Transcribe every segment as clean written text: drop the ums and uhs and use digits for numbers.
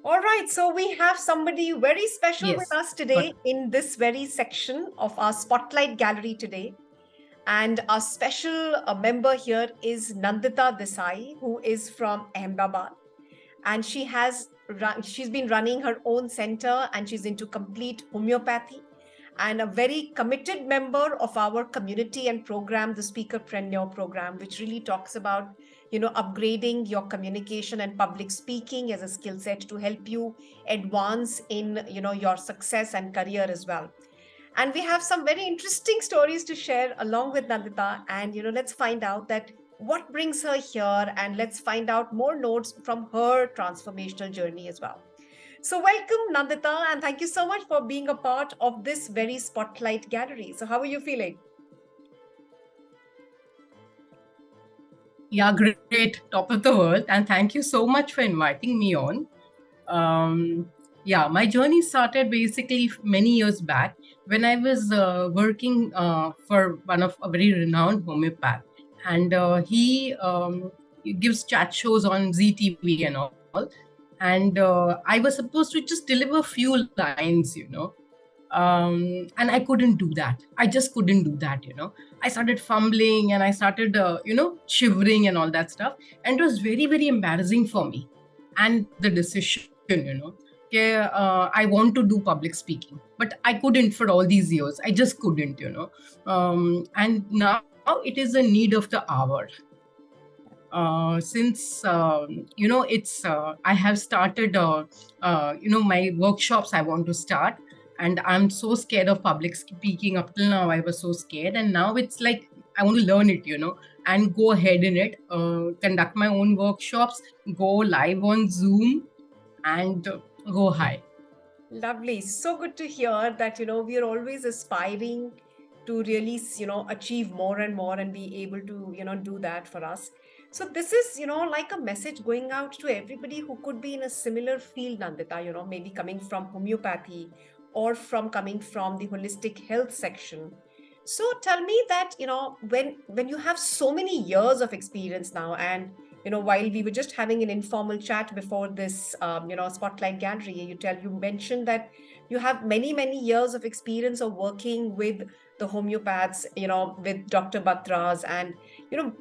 All right, so we have somebody very special with Yes, us got today in this very section of our Spotlight Gallery today. And our special member here is Nandita Desai, who is from Ahmedabad. And she's been running her own center and she's into complete homeopathy and a very committed member of our community and program, the Speakerpreneur program, which really talks about upgrading your communication and public speaking as a skill set to help you advance in your success and career as well. And we have some very interesting stories to share along with Nandita. And let's find out that what brings her here, and let's find out more notes from her transformational journey as well. So, welcome, Nandita, and thank you so much for being a part of this very spotlight gallery. So, how are you feeling? yeah, great, top of the world, and thank you so much for inviting me on. My journey started basically many years back when I was working for one of a very renowned homeopath, and he gives chat shows on ZTV and all. And I was supposed to just deliver a few lines. And I couldn't do that. I just couldn't do that. I started fumbling and I started shivering and all that stuff, and it was very, very embarrassing for me. And the decision, okay, I want to do public speaking, but I couldn't for all these years. I just couldn't. And now it is a need of the hour. Since it's I have started my workshops I want to start, and I'm so scared of public speaking. Up till now I was so scared, and now it's like I want to learn it, and go ahead in it, conduct my own workshops, go live on Zoom, and go high. Lovely. So good to hear that, we are always aspiring to really, achieve more and more and be able to, do that for us. So this is, like a message going out to everybody who could be in a similar field, Nandita, maybe coming from homeopathy or from coming from the holistic health section. So tell me that, when you have so many years of experience now, and while we were just having an informal chat before this spotlight gallery, you mentioned that you have many years of experience of working with the homeopaths, with Dr. Batras, and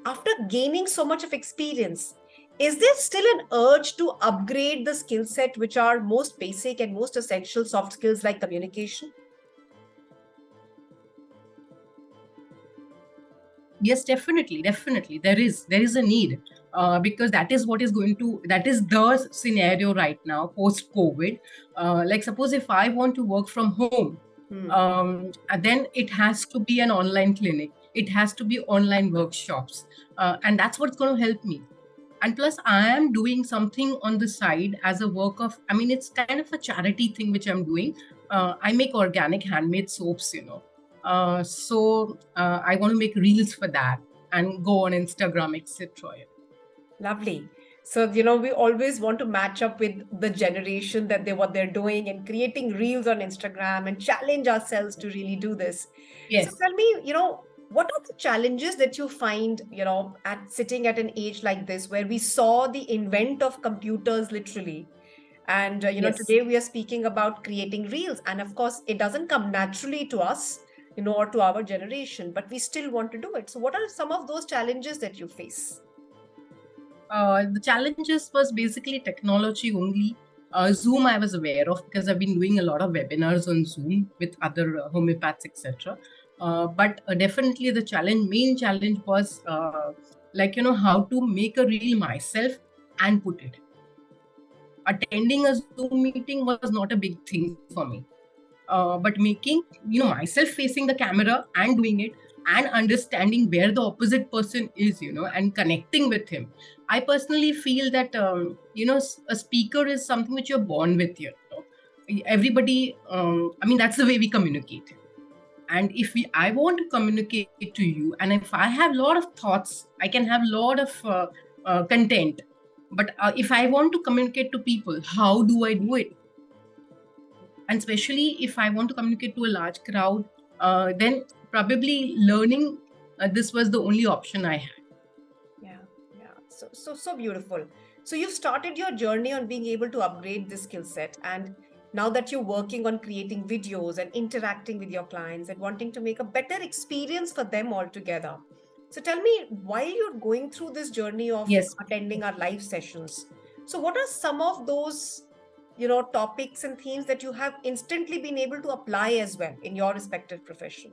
after gaining so much of experience, is there still an urge to upgrade the skill set, which are most basic and most essential soft skills like communication? Yes, definitely there is a need, because that is the scenario right now post COVID. Like, suppose if I want to work from home, Hmm. then it has to be an online clinic, it has to be online workshops, and that's what's going to help me. And plus I am doing something on the side as a work of, I mean, it's kind of a charity thing which I'm doing. I make organic handmade soaps. I want to make reels for that and go on Instagram, etc. Lovely. So, we always want to match up with the generation that what they're doing and creating reels on Instagram and challenge ourselves to really do this. So Yes. tell me, what are the challenges that you find, at sitting at an age like this where we saw the invent of computers literally. And, Yes. today we are speaking about creating reels. And of course, it doesn't come naturally to us, or to our generation, but we still want to do it. So what are some of those challenges that you face? The challenges was basically technology only. Zoom I was aware of because I've been doing a lot of webinars on Zoom with other homeopaths, etc. But definitely the main challenge was how to make a reel myself and put it. Attending a Zoom meeting was not a big thing for me. But making myself facing the camera and doing it, and understanding where the opposite person is, and connecting with him. I personally feel that a speaker is something which you're born with. Everybody, I mean, that's the way we communicate. And if I want to communicate to you, and if I have a lot of thoughts, I can have a lot of content. But if I want to communicate to people, how do I do it? And especially if I want to communicate to a large crowd, then probably learning this was the only option I had. Yeah, yeah. So beautiful. So you've started your journey on being able to upgrade this skill set. And now that you're working on creating videos and interacting with your clients and wanting to make a better experience for them altogether. So tell me, while you're going through this journey of Yes. attending our live sessions, so what are some of those, topics and themes that you have instantly been able to apply as well in your respective profession?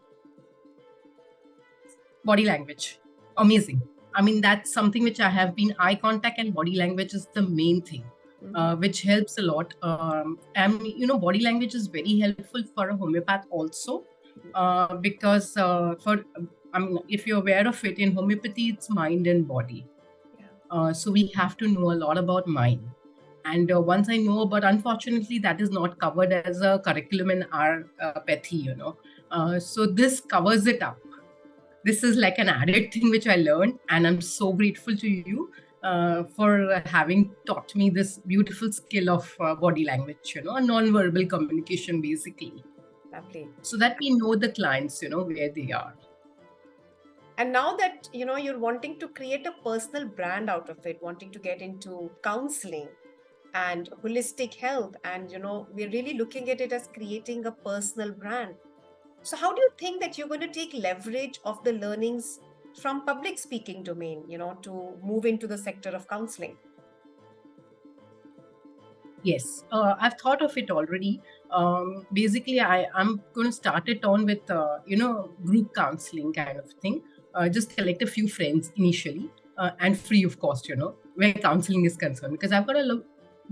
Body language, amazing. I mean, that's something which I have been, eye contact and body language is the main thing, Mhm. which helps a lot. And body language is very helpful for a homeopath also, because for I mean, if you're aware of it, in homeopathy, it's mind and body. Yeah. So we have to know a lot about mind. And once I know, but unfortunately, that is not covered as a curriculum in our pathy. So this covers it up. This is like an added thing which I learned, and I'm so grateful to you for having taught me this beautiful skill of body language, a non-verbal communication, basically, Lovely. so that we know the clients, where they are. And now that you're wanting to create a personal brand out of it, wanting to get into counseling and holistic health, and we're really looking at it as creating a personal brand. So how do you think that you're going to take leverage of the learnings from public speaking domain, to move into the sector of counseling? Yes, I've thought of it already. Basically, I'm going to start it on with group counseling kind of thing. Just collect a few friends initially, and free of cost. Where counseling is concerned, because I've got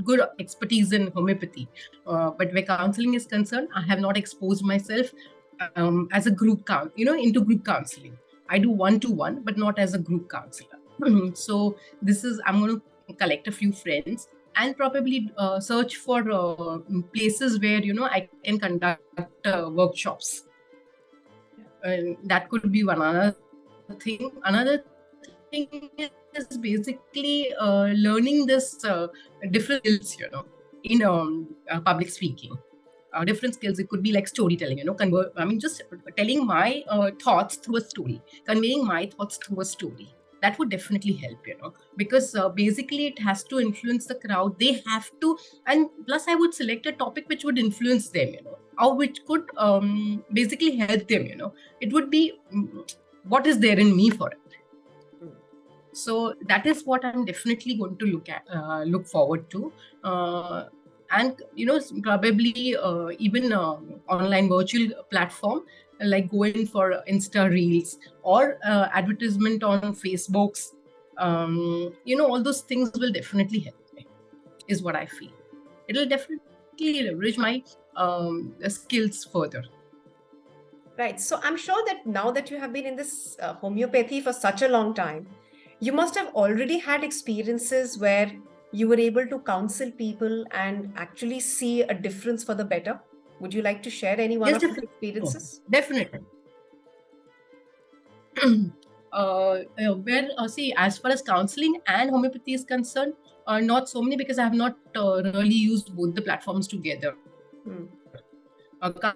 good expertise in homeopathy, but where counseling is concerned, I have not exposed myself as a into group counseling. I do one-to-one, but not as a group counselor. So this is I'm going to collect a few friends and probably search for places where I can conduct workshops. And that could be one other thing. Another thing is basically learning this different skills, in public speaking. Different skills. It could be like storytelling, just telling my thoughts through a story, conveying my thoughts through a story. That would definitely help, because basically it has to influence the crowd. They have to, and plus I would select a topic which would influence them, or which could basically help them. It would be what is there in me for it. So that is what I'm definitely going to look forward to. And probably even online virtual platform, like going for Insta reels or advertisement on Facebooks. All those things will definitely help me, is what I feel. It'll definitely leverage my skills further. Right. So I'm sure that now that you have been in this homeopathy for such a long time, you must have already had experiences where you were able to counsel people and actually see a difference for the better. Would you like to share any one Yes, of these definitely. experiences? Definitely. Where see, as far as counseling and homeopathy is concerned, not so many, because I have not really used both the platforms together. Hmm.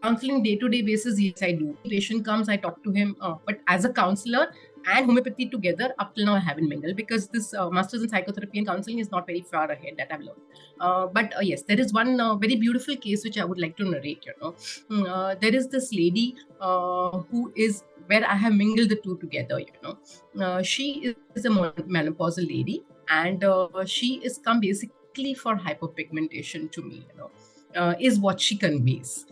Counseling day-to-day basis, yes, I do. Patient comes, I talk to him. But as a counselor and homeopathy together, up till now I haven't mingled, because this master's in psychotherapy and counseling is not very far ahead that I've learned. But yes, there is one very beautiful case which I would like to narrate. There is this lady who is where I have mingled the two together. She is a menopausal lady, and she is come basically for hyperpigmentation to me. Is what she conveys.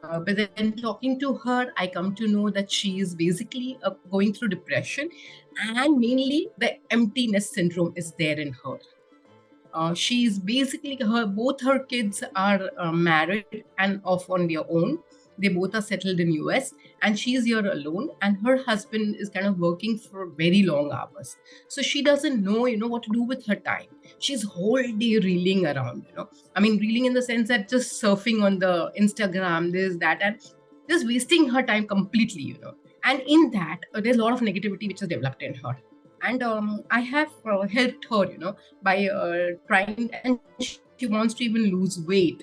But then talking to her, I come to know that she is basically going through depression, and mainly the emptiness syndrome is there in her. She's basically both her kids are married and off on their own. They both are settled in US, and she's here alone, and her husband is kind of working for very long hours. So she doesn't know, what to do with her time. She's whole day reeling around, I mean, reeling in the sense that just surfing on the Instagram, this, that, and just wasting her time completely, And in that, there's a lot of negativity which is developed in her. And I have helped her, by trying, and she wants to even lose weight.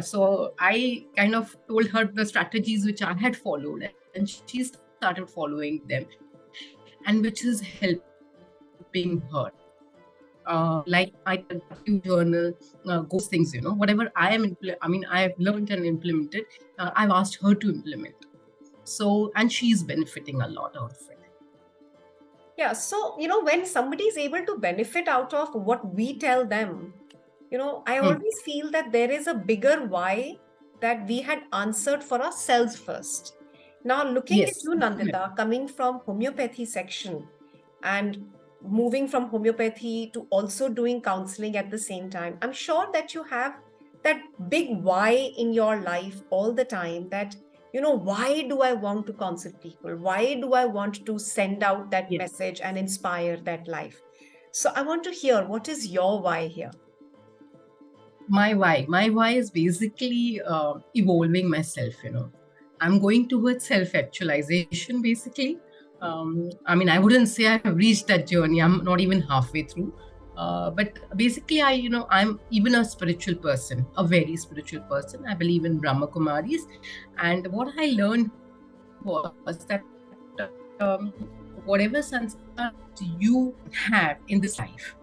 So I kind of told her the strategies which I had followed, and she started following them, and which is helping her. like I do journal, those things, whatever I have learned and implemented, I've asked her to implement. So, and she's benefiting a lot out of it. Yeah. So, when somebody is able to benefit out of what we tell them, I Hmm. always feel that there is a bigger why that we had answered for ourselves first. Now, looking at Yes, you, definitely. Nandita, coming from homeopathy section and moving from homeopathy to also doing counseling at the same time, I'm sure that you have that big why in your life all the time that, why do I want to counsel people? Why do I want to send out that Yes. message and inspire that life? So I want to hear what is your why here? My why is basically evolving myself. I'm going towards self actualization, basically. I wouldn't say I've reached that journey. I'm not even halfway through. But basically, I'm even a spiritual person, a very spiritual person. I believe in Brahma Kumaris. And what I learned was that whatever sanskar you have in this life,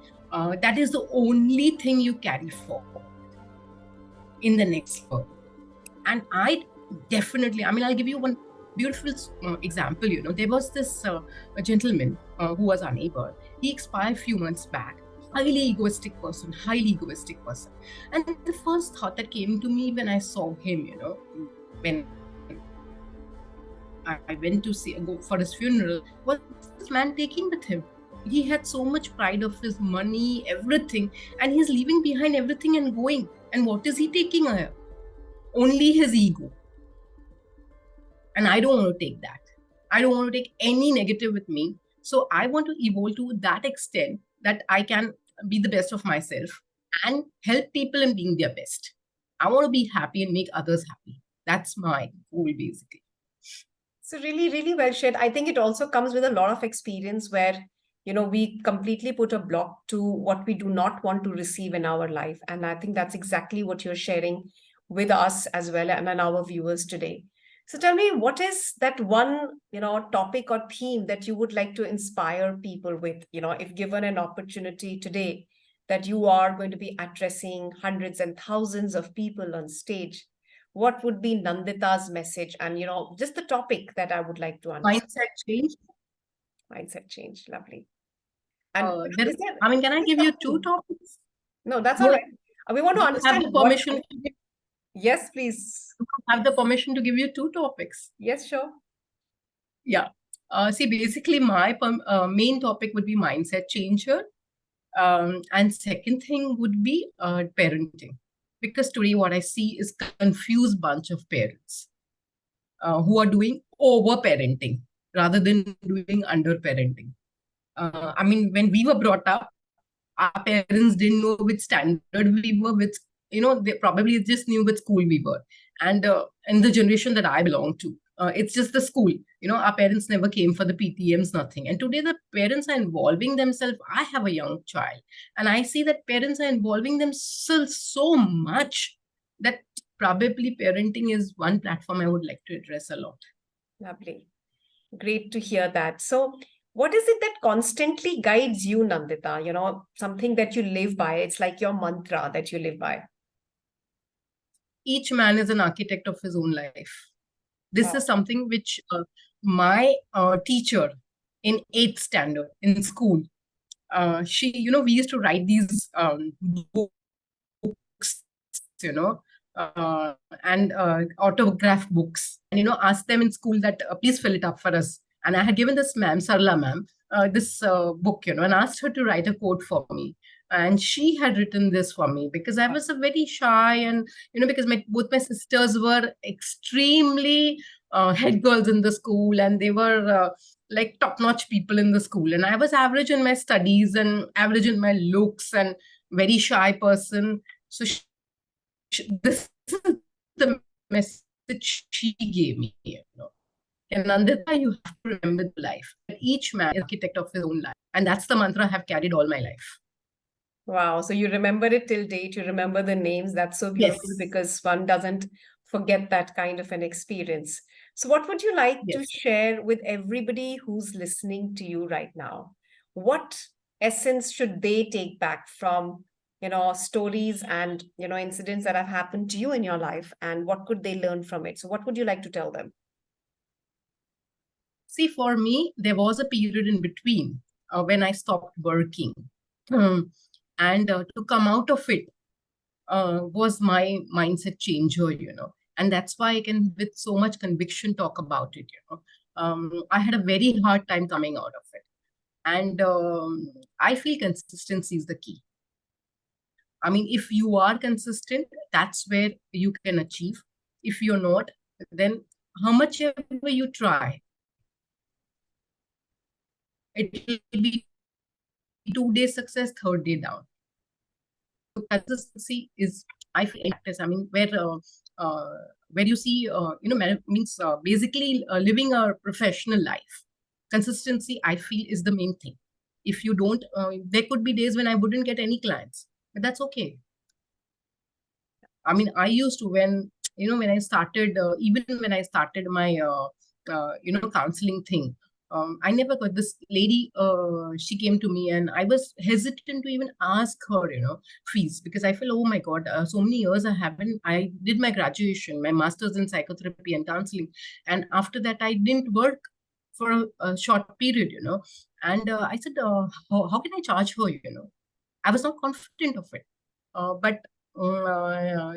that is the only thing you carry forward in the next world. And I definitely, I'll give you one beautiful example. There was this a gentleman who was our neighbor. He expired a few months back. Highly egoistic person. And the first thought that came to me when I saw him, when I went to go for his funeral, was this man taking with him? He had so much pride of his money, everything, and he's leaving behind everything and going. And what is he taking here? Only his ego. And I don't want to take that. I don't want to take any negative with me. So I want to evolve to that extent that I can be the best of myself and help people in being their best. I want to be happy and make others happy. That's my goal, basically. So really, really well shared. I think it also comes with a lot of experience where, we completely put a block to what we do not want to receive in our life. And I think that's exactly what you're sharing with us as well and our viewers today. So tell me, what is that one, topic or theme that you would like to inspire people with, if given an opportunity today that you are going to be addressing hundreds and thousands of people on stage, what would be Nandita's message and just the topic that I would like to understand? Mindset change. Mindset change. Lovely. And is there Can I is give you two something? topics? No, that's all Do right. We want to you have understand the what. permission? Yes, please. Have the permission to give you two topics? Yes, sure. Yeah. See, basically, my main topic would be mindset change here. And second thing would be parenting. Because today what I see is confused bunch of parents who are doing over parenting rather than doing under parenting. When we were brought up, our parents didn't know which standard we were, which, they probably just knew which school we were. And in the generation that I belong to, it's just the school. Our parents never came for the PTMs, nothing. And today the parents are involving themselves. I have a young child, and I see that parents are involving themselves so much that probably parenting is one platform I would like to address a lot. Lovely. Great to hear that. So, what is it that constantly guides you, Nandita? Something that you live by. It's like your mantra that you live by. Each man is an architect of his own life. This is Wow. something which my teacher in 8th standard in school, she, we used to write these books, you know, and autograph books, and ask them in school that please fill it up for us. And I had given this ma'am, Sarla ma'am, this book, and asked her to write a quote for me. And she had written this for me because I was a very shy, and because both my sisters were extremely head girls in the school, and they were like top-notch people in the school, and I was average in my studies and average in my looks and very shy person. So this is the message she gave me. And Nandita, you have to remember the life. Each man is architect of his own life. And that's the mantra I have carried all my life. Wow. So you remember it till date. You remember the names. That's so beautiful Yes. because one doesn't forget that kind of an experience. So, what would you like to Yes. share with everybody who's listening to you right now? What essence should they take back from, stories and, incidents that have happened to you in your life, and what could they learn from it? So what would you like to tell them? See, for me, there was a period in between when I stopped working. Um, and to come out of it was my mindset changer. And that's why I can, with so much conviction, talk about it. I had a very hard time coming out of it. And I feel consistency is the key. I mean, if you are consistent, that's where you can achieve. If you're not, then how much ever you try, it will be 2 days success, third day down. So consistency is, I feel, practice. I mean, where you see, means basically living a professional life. Consistency, I feel, is the main thing. If you don't, there could be days when I wouldn't get any clients, but that's okay. I mean, I used to, when I started, even when I started my, counseling thing, I never got this lady. She came to me, and I was hesitant to even ask her, fees, because I feel, oh my God, so many years I did my graduation, my master's in psychotherapy and counseling, and after that, I didn't work for a short period. And I said, how can I charge her? I was not confident of it. But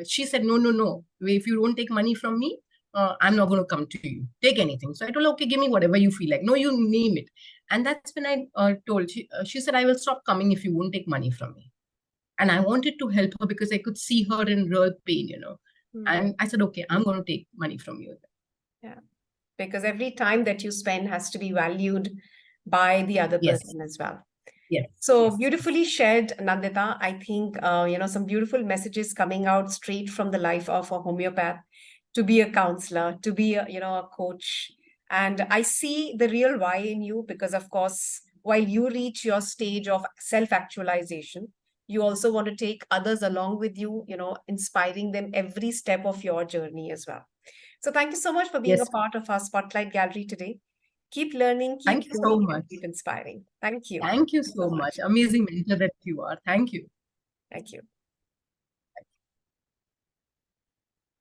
she said, no. If you don't take money from me, I'm not going to come to you. Take anything. So I told her, okay, give me whatever you feel like. No, you name it. And that's when I told, she said, I will stop coming if you won't take money from me. And I wanted to help her because I could see her in real pain. And I said, okay, I'm going to take money from you. Yeah. Because every time that you spend has to be valued by the other Yes. person as well. Yes. So yes. beautifully shared, Nandita. I think, some beautiful messages coming out straight from the life of a homeopath, to be a counselor, to be a coach. And I see the real why in you, because of course, while you reach your stage of self-actualization, you also want to take others along with you, inspiring them every step of your journey as well. So thank you so much for being a Yes. part of our Spotlight Gallery today. Keep learning, keep Thank you so growing, and much. keep inspiring. Thank you. Thank you Thank you so so much. much. Amazing mentor that you are. Thank you. Thank you.